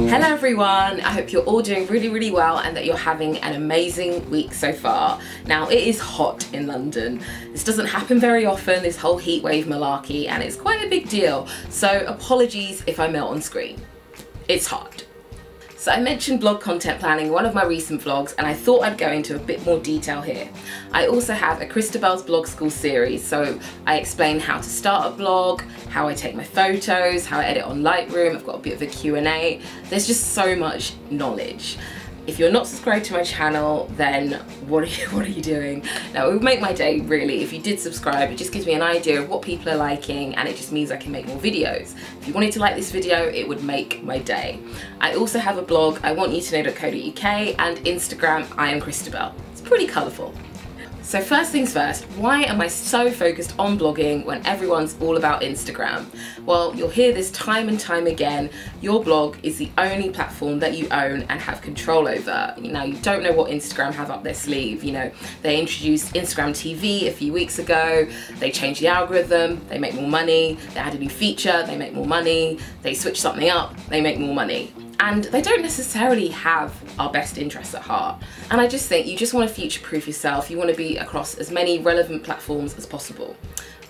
Hello everyone, I hope you're all doing really well and that you're having an amazing week so far. Now it is hot in London. This doesn't happen very often, this whole heat wave malarkey, and it's quite a big deal. So apologies if I melt on screen. It's hot. So I mentioned blog content planning in one of my recent vlogs and I thought I'd go into a bit more detail here. I also have a Kristabel's blog school series, so I explain how to start a blog, how I take my photos, how I edit on Lightroom. I've got a bit of a Q&A. There's just so much knowledge. If you're not subscribed to my channel, then what are you doing? Now, it would make my day really if you did subscribe. It just gives me an idea of what people are liking and it just means I can make more videos. If you wanted to like this video, it would make my day. I also have a blog, iwantyoutoKnow.co.uk, and Instagram, I am Kristabel. It's pretty colourful. So first things first, why am I so focused on blogging when everyone's all about Instagram? Well, you'll hear this time and time again. Your blog is the only platform that you own and have control over. Now, you don't know what Instagram have up their sleeve. You know, they introduced Instagram TV a few weeks ago. They changed the algorithm, they make more money. They add a new feature, they make more money. They switch something up, they make more money. And they don't necessarily have our best interests at heart. And I just think you just want to future-proof yourself. You want to be across as many relevant platforms as possible.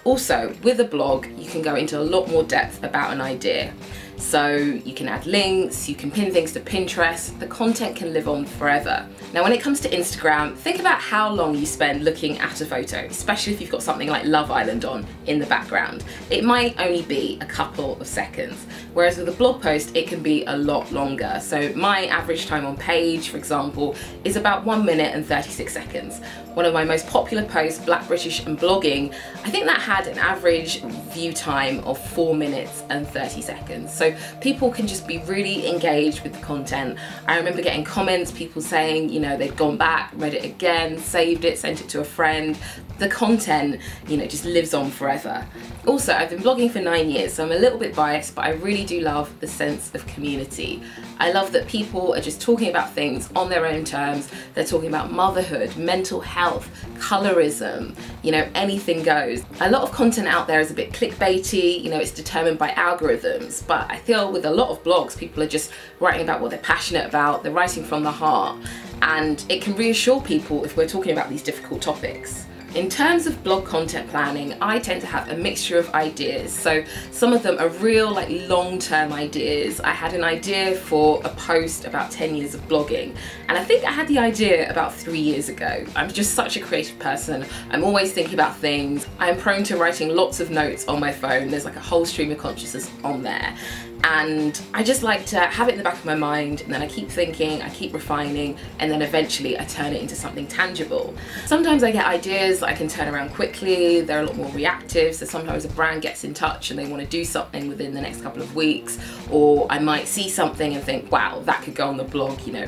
Also, with a blog, you can go into a lot more depth about an idea. So you can add links, you can pin things to Pinterest, the content can live on forever. Now when it comes to Instagram, think about how long you spend looking at a photo, especially if you've got something like Love Island on in the background. It might only be a couple of seconds, whereas with a blog post it can be a lot longer. So my average time on page, for example, is about 1 minute and 36 seconds. One of my most popular posts, Black British and Blogging, I think that had an average view time of 4 minutes and 30 seconds. So people can just be really engaged with the content. I remember getting comments, people saying, you know, they'd gone back, read it again, saved it, sent it to a friend. The content, you know, just lives on forever. Also, I've been blogging for 9 years, so I'm a little bit biased, but I really do love the sense of community. I love that people are just talking about things on their own terms. They're talking about motherhood, mental health, colorism, you know, anything goes. A lot of content out there is a bit clickbaity, you know, it's determined by algorithms, but I feel with a lot of blogs, people are just writing about what they're passionate about, they're writing from the heart, and it can reassure people if we're talking about these difficult topics. In terms of blog content planning, I tend to have a mixture of ideas. So some of them are real, like long-term ideas. I had an idea for a post about 10 years of blogging, and I think I had the idea about 3 years ago. I'm just such a creative person. I'm always thinking about things. I'm prone to writing lots of notes on my phone. There's like a whole stream of consciousness on there. And I just like to have it in the back of my mind, and then I keep thinking, I keep refining, and then eventually I turn it into something tangible. Sometimes I get ideas that I can turn around quickly, they're a lot more reactive, so sometimes a brand gets in touch and they want to do something within the next couple of weeks, or I might see something and think, wow, that could go on the blog, you know,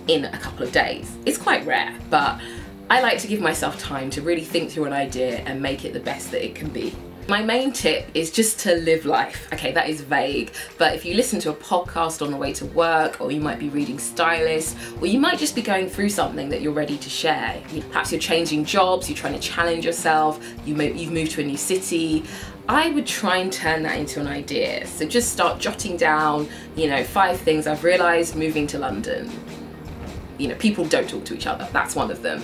in a couple of days. It's quite rare, but I like to give myself time to really think through an idea and make it the best that it can be. My main tip is just to live life. Okay, that is vague, but if you listen to a podcast on the way to work, or you might be reading Stylist, or you might just be going through something that you're ready to share. Perhaps you're changing jobs, you're trying to challenge yourself, you've moved to a new city. I would try and turn that into an idea. So just start jotting down, you know, 5 things I've realised moving to London. You know, people don't talk to each other, that's one of them.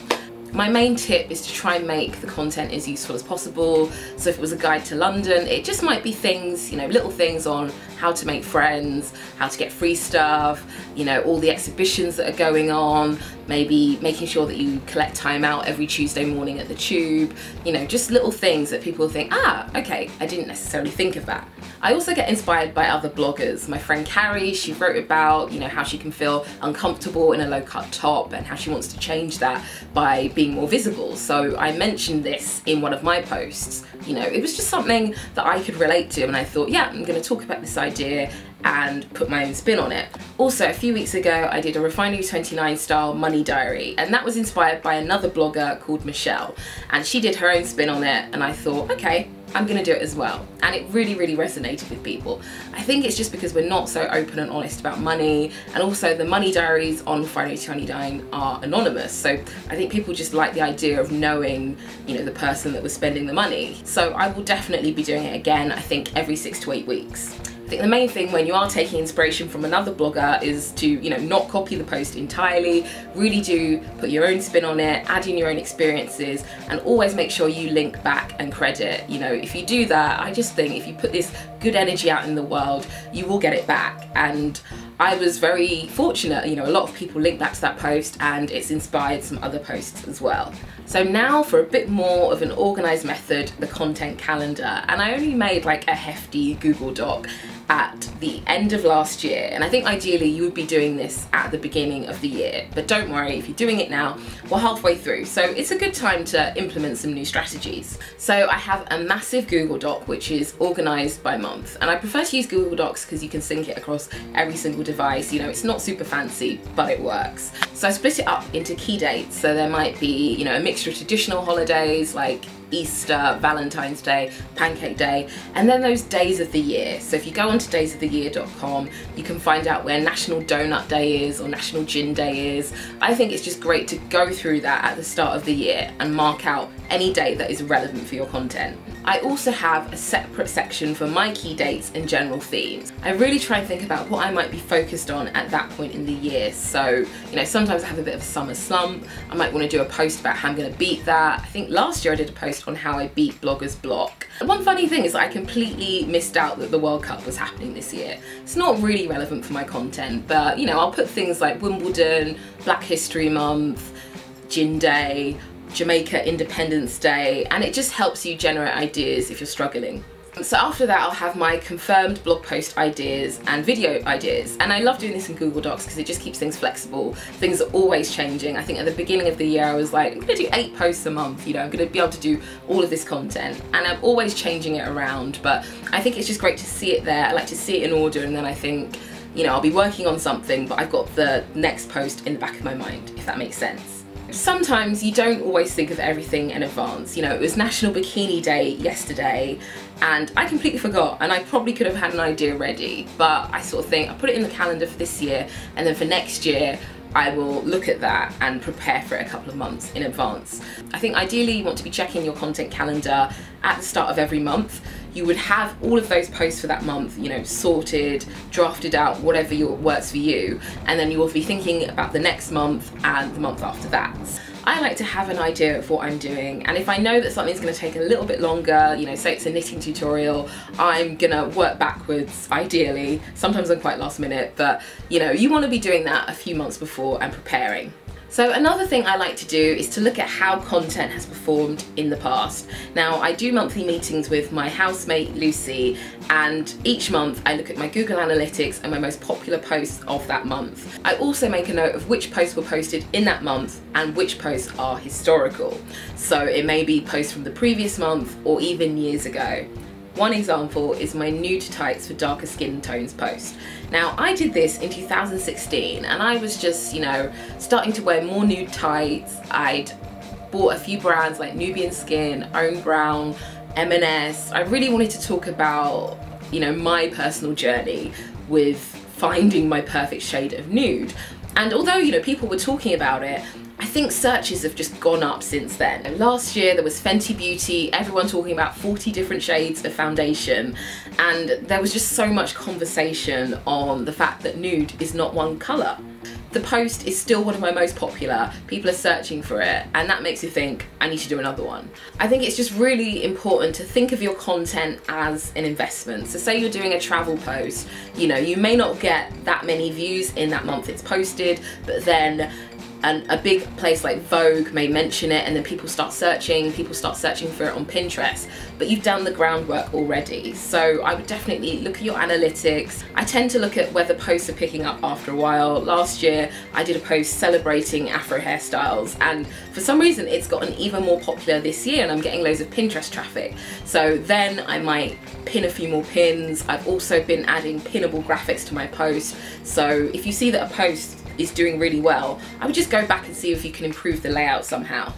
My main tip is to try and make the content as useful as possible. So if it was a guide to London, it just might be things, you know, little things on how to make friends, how to get free stuff, you know, all the exhibitions that are going on, maybe making sure that you collect time out every Tuesday morning at the Tube, you know, just little things that people think, ah, okay, I didn't necessarily think of that. I also get inspired by other bloggers. My friend Carrie, she wrote about, you know, how she can feel uncomfortable in a low-cut top and how she wants to change that by being more visible. So I mentioned this in one of my posts. You know, it was just something that I could relate to, and I thought, yeah, I'm going to talk about this idea and put my own spin on it. Also, a few weeks ago, I did a Refinery 29 style money diary, and that was inspired by another blogger called Michelle, and she did her own spin on it, and I thought, okay, I'm gonna do it as well. And it really resonated with people. I think it's just because we're not so open and honest about money, and also the money diaries on Friday 29 are anonymous. So I think people just like the idea of knowing, you know, the person that was spending the money. So I will definitely be doing it again, I think every 6 to 8 weeks. I think the main thing when you are taking inspiration from another blogger is to, you know, not copy the post entirely, really do put your own spin on it, add in your own experiences, and always make sure you link back and credit. You know, if you do that, I just think if you put this good energy out in the world, you will get it back. And I was very fortunate, you know, a lot of people link back to that post and it's inspired some other posts as well. So now for a bit more of an organized method, the content calendar. And I only made like a hefty Google Doc at the end of last year, and I think ideally you would be doing this at the beginning of the year, but don't worry, if you're doing it now, we're halfway through, so it's a good time to implement some new strategies. So I have a massive Google Doc which is organized by month, and I prefer to use Google Docs because you can sync it across every single device. You know, it's not super fancy, but it works. So I split it up into key dates, so there might be, you know, a mixture of traditional holidays like Easter, Valentine's Day, Pancake Day, and then those days of the year. So if you go onto daysoftheyear.com, you can find out where National Donut Day is or National Gin Day is. I think it's just great to go through that at the start of the year and mark out any date that is relevant for your content. I also have a separate section for my key dates and general themes. I really try and think about what I might be focused on at that point in the year. So, you know, sometimes I have a bit of a summer slump. I might want to do a post about how I'm going to beat that. I think last year I did a post on how I beat bloggers block. One funny thing is that I completely missed out that the World Cup was happening this year. It's not really relevant for my content, but you know, I'll put things like Wimbledon, Black History Month, Gin Day, Jamaica Independence Day, and it just helps you generate ideas if you're struggling. So after that, I'll have my confirmed blog post ideas and video ideas, and I love doing this in Google Docs because it just keeps things flexible. Things are always changing. I think at the beginning of the year I was like, I'm gonna do 8 posts a month, you know, I'm gonna be able to do all of this content, and I'm always changing it around, but I think it's just great to see it there. I like to see it in order, and then I think, you know, I'll be working on something, but I've got the next post in the back of my mind, if that makes sense. Sometimes you don't always think of everything in advance. You know, it was National Bikini Day yesterday and I completely forgot, and I probably could have had an idea ready, but I sort of think I'll put it in the calendar for this year, and then for next year I will look at that and prepare for it a couple of months in advance. I think ideally you want to be checking your content calendar at the start of every month. You would have all of those posts for that month, you know, sorted, drafted out, whatever works for you, and then you will be thinking about the next month and the month after that. I like to have an idea of what I'm doing, and if I know that something's going to take a little bit longer, you know, say it's a knitting tutorial, I'm gonna work backwards ideally. Sometimes I'm quite last minute, but you know, you want to be doing that a few months before and preparing. So another thing I like to do is to look at how content has performed in the past. Now, I do monthly meetings with my housemate Lucy, and each month I look at my Google Analytics and my most popular posts of that month. I also make a note of which posts were posted in that month and which posts are historical. So it may be posts from the previous month or even years ago. One example is my nude tights for darker skin tones post. Now, I did this in 2016 and I was just, you know, starting to wear more nude tights. I'd bought a few brands like Nubian Skin, Own Brown, M&S. I really wanted to talk about, you know, my personal journey with finding my perfect shade of nude. And although, you know, people were talking about it, I think searches have just gone up since then. Last year there was Fenty Beauty, everyone talking about 40 different shades of foundation, and there was just so much conversation on the fact that nude is not one colour. The post is still one of my most popular, people are searching for it, and that makes you think, I need to do another one. I think it's just really important to think of your content as an investment. So say you're doing a travel post, you know, you may not get that many views in that month it's posted, but then a big place like Vogue may mention it, and then people start searching for it on Pinterest, but you've done the groundwork already. So I would definitely look at your analytics. I tend to look at whether posts are picking up after a while. Last year I did a post celebrating Afro hairstyles, and for some reason it's gotten even more popular this year and I'm getting loads of Pinterest traffic. So then I might pin a few more pins. I've also been adding pinnable graphics to my post. So if you see that a post is doing really well, I would just go back and see if you can improve the layout somehow.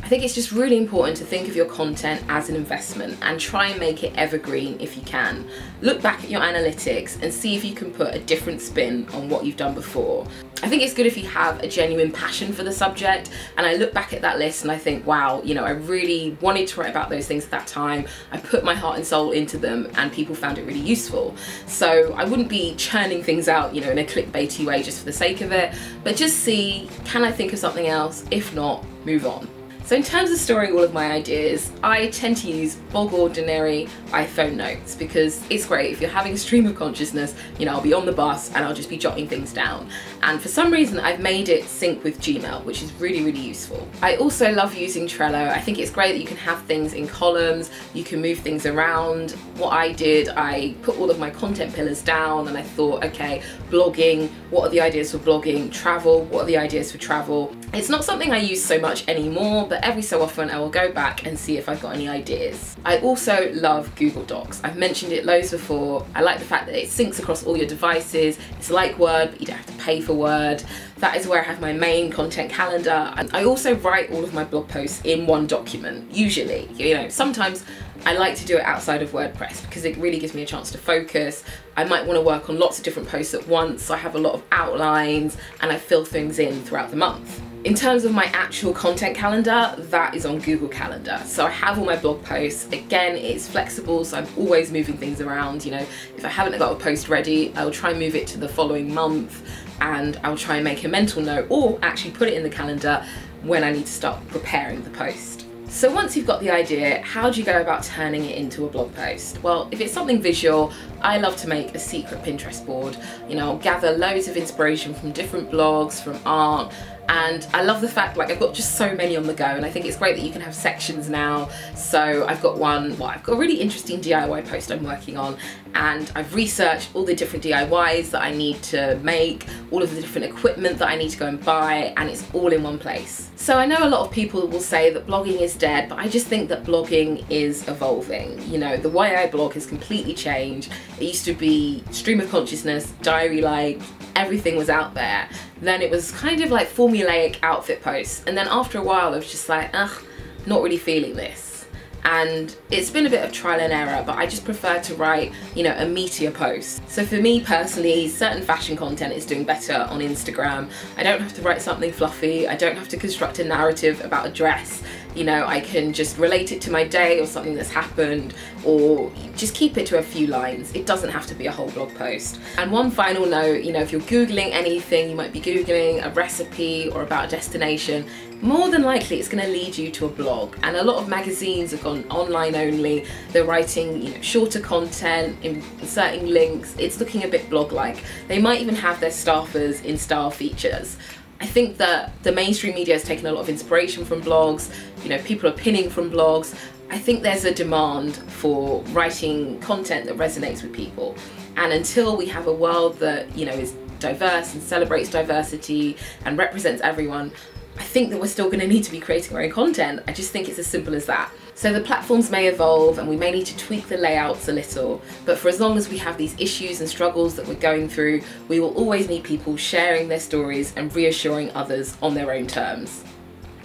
I think it's just really important to think of your content as an investment and try and make it evergreen if you can. Look back at your analytics and see if you can put a different spin on what you've done before. I think it's good if you have a genuine passion for the subject, and I look back at that list and I think, wow, you know, I really wanted to write about those things at that time. I put my heart and soul into them and people found it really useful. So I wouldn't be churning things out, you know, in a clickbaity way just for the sake of it, but just see, can I think of something else? If not, move on. So in terms of storing all of my ideas, I tend to use bog ordinary iPhone notes because it's great. If you're having a stream of consciousness, you know, I'll be on the bus and I'll just be jotting things down. And for some reason, I've made it sync with Gmail, which is really, really useful. I also love using Trello. I think it's great that you can have things in columns, you can move things around. What I did, I put all of my content pillars down and I thought, okay, blogging, what are the ideas for blogging? Travel, what are the ideas for travel? It's not something I use so much anymore, but every so often I will go back and see if I've got any ideas. I also love Google Docs. I've mentioned it loads before. I like the fact that it syncs across all your devices. It's like Word, but you don't have to pay for Word. That is where I have my main content calendar. And I also write all of my blog posts in one document, usually. You know, sometimes I like to do it outside of WordPress because it really gives me a chance to focus. I might want to work on lots of different posts at once, so I have a lot of outlines and I fill things in throughout the month. In terms of my actual content calendar, that is on Google Calendar. So I have all my blog posts. Again, it's flexible, so I'm always moving things around. You know, if I haven't got a post ready, I'll try and move it to the following month, and I'll try and make a mental note or actually put it in the calendar when I need to start preparing the post. So once you've got the idea, how do you go about turning it into a blog post? Well, if it's something visual, I love to make a secret Pinterest board. You know, I'll gather loads of inspiration from different blogs, from art, and I love the fact, like, I've got just so many on the go, and I think it's great that you can have sections now. So I've got one, well, I've got a really interesting DIY post I'm working on, and I've researched all the different DIYs that I need to make, all of the different equipment that I need to go and buy, and it's all in one place. So I know a lot of people will say that blogging is dead, but I just think that blogging is evolving. You know, the way I blog has completely changed. It used to be stream of consciousness, diary-like, everything was out there. Then it was kind of like formulaic outfit posts, and then after a while I was just like, ugh, not really feeling this. And it's been a bit of trial and error, but I just prefer to write, you know, a meatier post. So for me personally, certain fashion content is doing better on Instagram. I don't have to write something fluffy, I don't have to construct a narrative about a dress. You know, I can just relate it to my day or something that's happened, or just keep it to a few lines. It doesn't have to be a whole blog post. And one final note, you know, if you're Googling anything, you might be Googling a recipe or about a destination, more than likely it's going to lead you to a blog. And a lot of magazines have gone online only. They're writing, you know, shorter content, inserting links. It's looking a bit blog-like. They might even have their staffers in style features. I think that the mainstream media has taken a lot of inspiration from blogs. You know, people are pinning from blogs. I think there's a demand for writing content that resonates with people. And until we have a world that, you know, is diverse and celebrates diversity and represents everyone, I think that we're still going to need to be creating our own content. I just think it's as simple as that. So the platforms may evolve and we may need to tweak the layouts a little, but for as long as we have these issues and struggles that we're going through, we will always need people sharing their stories and reassuring others on their own terms.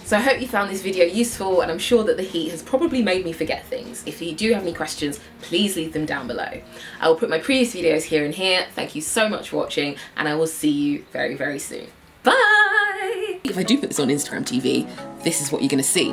So I hope you found this video useful, and I'm sure that the heat has probably made me forget things. If you do have any questions, please leave them down below. I will put my previous videos here and here. Thank you so much for watching, and I will see you very, very soon. Bye! If I do put this on Instagram TV, this is what you're gonna see.